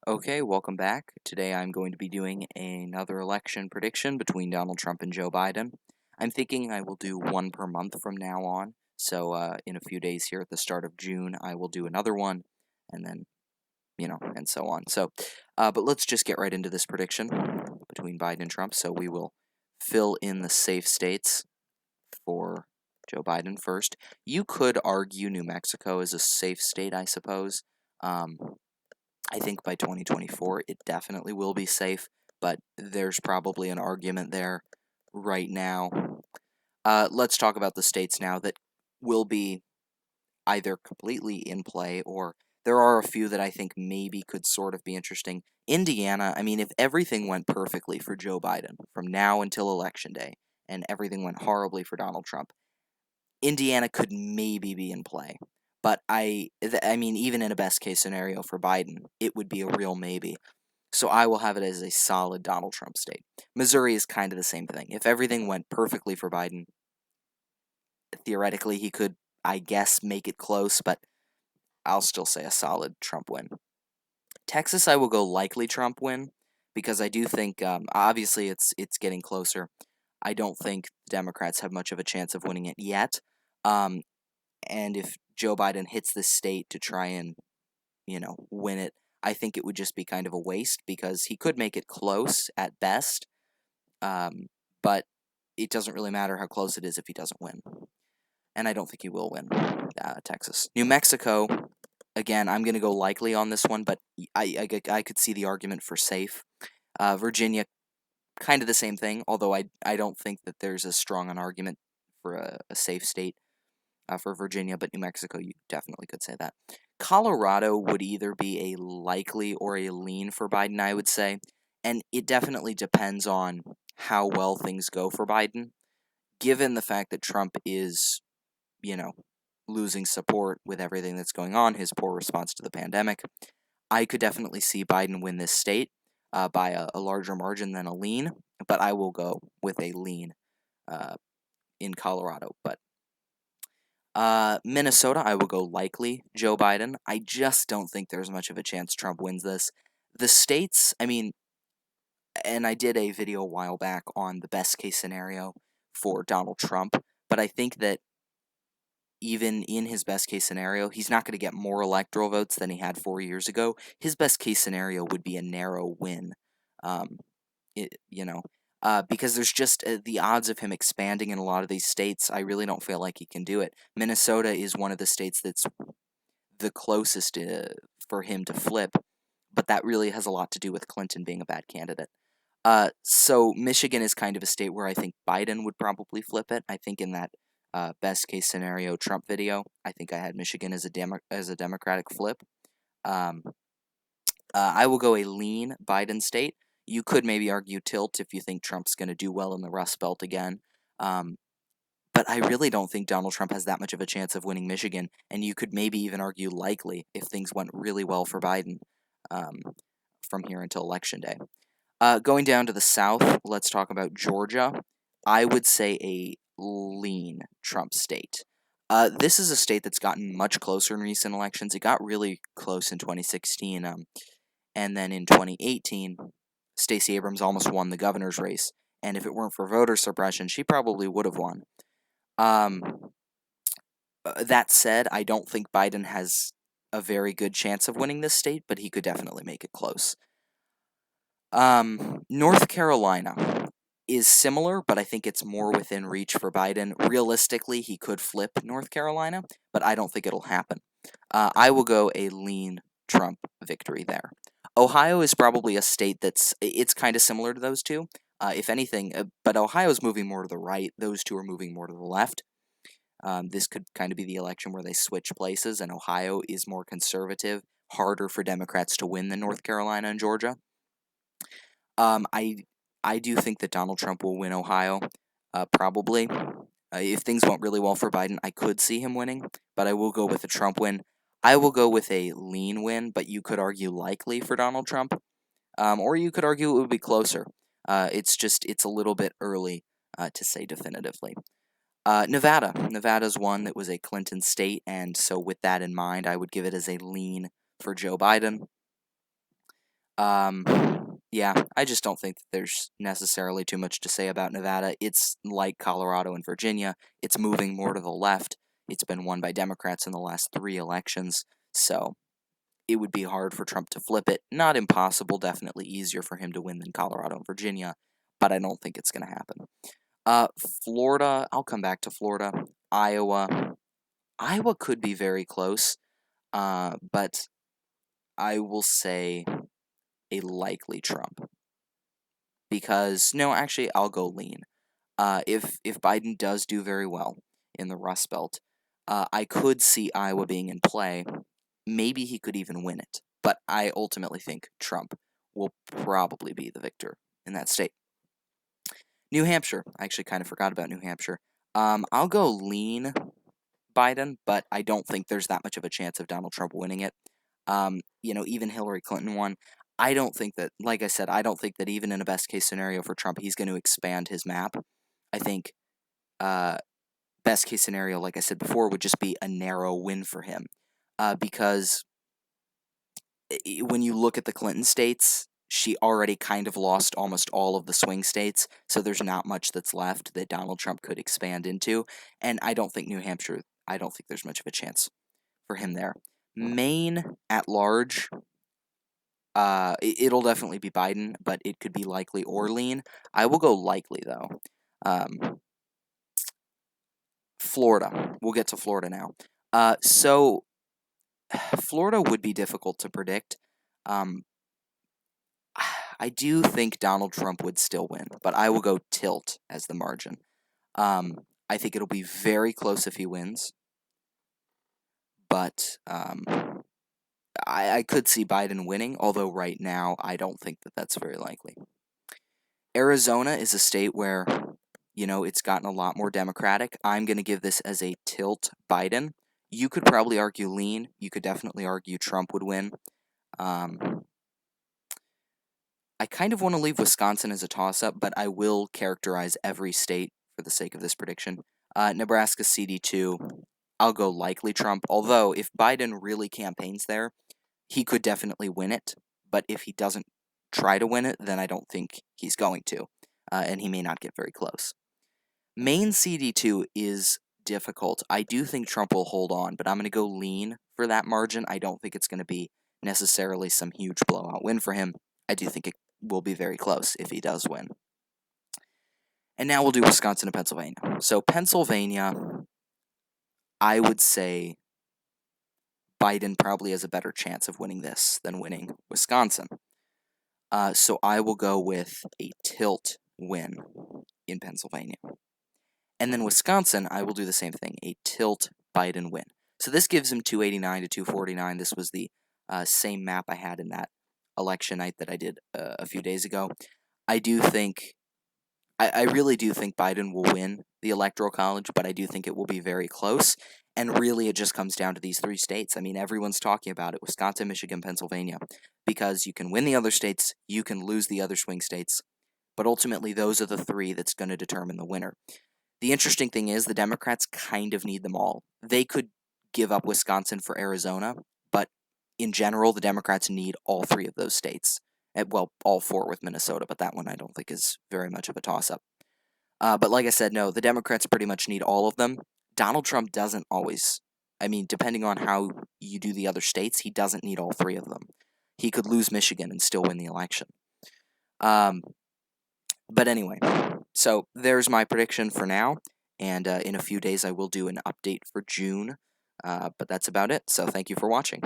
Okay, welcome back. Today I'm going to be doing another election prediction between Donald Trump and Joe Biden. I'm thinking I will do one per month from now on. So, in a few days here at the start of June, I will do another one, and then, and so on. But let's just get right into this prediction between Biden and Trump. So, we will fill in the safe states for Joe Biden first. You could argue New Mexico is a safe state, I suppose. Um, I think by 2024 it definitely will be safe, but there's probably an argument there right now. Let's talk about the states now that will be either completely in play or there are a few that I think maybe could sort of be interesting. Indiana, I mean, if everything went perfectly for Joe Biden from now until Election Day and everything went horribly for Donald Trump, Indiana could maybe be in play. But I mean, even in a best case scenario for Biden, it would be a real maybe. So I will have it as a solid Donald Trump state. Missouri is kind of the same thing. If everything went perfectly for Biden, theoretically he could, I guess, make it close, but I'll still say a solid Trump win. Texas, I will go likely Trump win because I do think, obviously, it's getting closer. I don't think the Democrats have much of a chance of winning it yet. Um, and if Joe Biden hits this state to try and win it, I think it would just be kind of a waste because he could make it close at best, but it doesn't really matter how close it is if he doesn't win. And I don't think he will win Texas. New Mexico, again, I'm going to go likely on this one, but I could see the argument for safe. Virginia, kind of the same thing, although I don't think that there's as strong an argument for a safe state for Virginia, but New Mexico, you definitely could say that. Colorado would either be a likely or a lean for Biden, I would say, and it definitely depends on how well things go for Biden. Given the fact that Trump is, you know, losing support with everything that's going on, his poor response to the pandemic, I could definitely see Biden win this state by a larger margin than a lean, but I will go with a lean uh, in Colorado. But Minnesota, I will go likely Joe Biden. I just don't think there's much of a chance Trump wins this. The states, I mean, and I did a video a while back on the best case scenario for Donald Trump, but I think that even in his best case scenario, he's not going to get more electoral votes than he had 4 years ago. His best case scenario would be a narrow win. Um, because there's just the odds of him expanding in a lot of these states. I really don't feel like he can do it. Minnesota is one of the states that's the closest for him to flip, but that really has a lot to do with Clinton being a bad candidate. So Michigan is kind of a state where I think Biden would probably flip it. I think in that best case scenario Trump video, I think I had Michigan as a Democratic flip. Um, I will go a lean Biden state. You could maybe argue tilt if you think Trump's going to do well in the Rust Belt again. Um, but I really don't think Donald Trump has that much of a chance of winning Michigan, and you could maybe even argue likely if things went really well for Biden um, from here until Election Day. Going down to the South, let's talk about Georgia. I would say a lean Trump state. This is a state that's gotten much closer in recent elections. It got really close in 2016, and then in 2018, Stacey Abrams almost won the governor's race. And if it weren't for voter suppression, she probably would have won. Um, that said, I don't think Biden has a very good chance of winning this state, but he could definitely make it close. North Carolina is similar, but I think it's more within reach for Biden. Realistically, he could flip North Carolina, but I don't think it'll happen. I will go a lean Trump victory there. Ohio is probably a state it's kind of similar to those two, if anything, but Ohio's moving more to the right. Those two are moving more to the left. This could kind of be the election where they switch places, and Ohio is more conservative, harder for Democrats to win than North Carolina and Georgia. I do think that Donald Trump will win Ohio, probably. If things went really well for Biden, I could see him winning, but I will go with a Trump win. I will go with a lean win, but you could argue likely for Donald Trump, or you could argue it would be closer. It's a little bit early to say definitively. Nevada's one that was a Clinton state, and so with that in mind, I would give it as a lean for Joe Biden. Yeah, I just don't think that there's necessarily too much to say about Nevada. It's like Colorado and Virginia. It's moving more to the left. It's been won by Democrats in the last 3 elections, so it would be hard for Trump to flip it. Not impossible, definitely easier for him to win than Colorado and Virginia, but I don't think it's going to happen. Florida, I'll come back to Florida. Iowa could be very close, but I will say a likely Trump. Because, no, actually, I'll go lean. If Biden does do very well in the Rust Belt, I could see Iowa being in play. Maybe he could even win it. But I ultimately think Trump will probably be the victor in that state. New Hampshire. I actually kind of forgot about New Hampshire. I'll go lean Biden, but I don't think there's that much of a chance of Donald Trump winning it. Even Hillary Clinton won. I don't think that, like I said, I don't think that even in a best case scenario for Trump, he's going to expand his map. I think best case scenario, like I said before, would just be a narrow win for him. Because when you look at the Clinton states, she already kind of lost almost all of the swing states, so there's not much that's left that Donald Trump could expand into. And I don't think New Hampshire, I don't think there's much of a chance for him there. Maine at large, it'll definitely be Biden, but it could be likely or lean. I will go likely, though. Florida. We'll get to Florida now. So Florida would be difficult to predict. I do think Donald Trump would still win, but I will go tilt as the margin. I think it'll be very close if he wins, but I could see Biden winning, although right now I don't think that that's very likely. Arizona is a state where, it's gotten a lot more Democratic. I'm going to give this as a tilt Biden. You could probably argue lean. You could definitely argue Trump would win. I kind of want to leave Wisconsin as a toss-up, but I will characterize every state for the sake of this prediction. Nebraska CD2, I'll go likely Trump, although if Biden really campaigns there, he could definitely win it, but if he doesn't try to win it, then I don't think he's going to, and he may not get very close. Maine CD2 is difficult. I do think Trump will hold on, but I'm going to go lean for that margin. I don't think it's going to be necessarily some huge blowout win for him. I do think it will be very close if he does win. And now we'll do Wisconsin and Pennsylvania. So Pennsylvania, I would say Biden probably has a better chance of winning this than winning Wisconsin. So I will go with a tilt win in Pennsylvania. And then Wisconsin, I will do the same thing, a tilt Biden win. So this gives him 289 to 249. This was the same map I had in that election night that I did a few days ago. I really do think Biden will win the Electoral College, but I do think it will be very close. And really, it just comes down to these 3 states. I mean, everyone's talking about it, Wisconsin, Michigan, Pennsylvania, because you can win the other states, you can lose the other swing states, but ultimately those are the 3 that's going to determine the winner. The interesting thing is the Democrats kind of need them all. They could give up Wisconsin for Arizona, but in general, the Democrats need all 3 of those states. Well, all 4 with Minnesota, but that one I don't think is very much of a toss-up. But like I said, no, the Democrats pretty much need all of them. Donald Trump doesn't always. I mean, depending on how you do the other states, he doesn't need all 3 of them. He could lose Michigan and still win the election. But anyway, so there's my prediction for now, and in a few days I will do an update for June, but that's about it, so thank you for watching.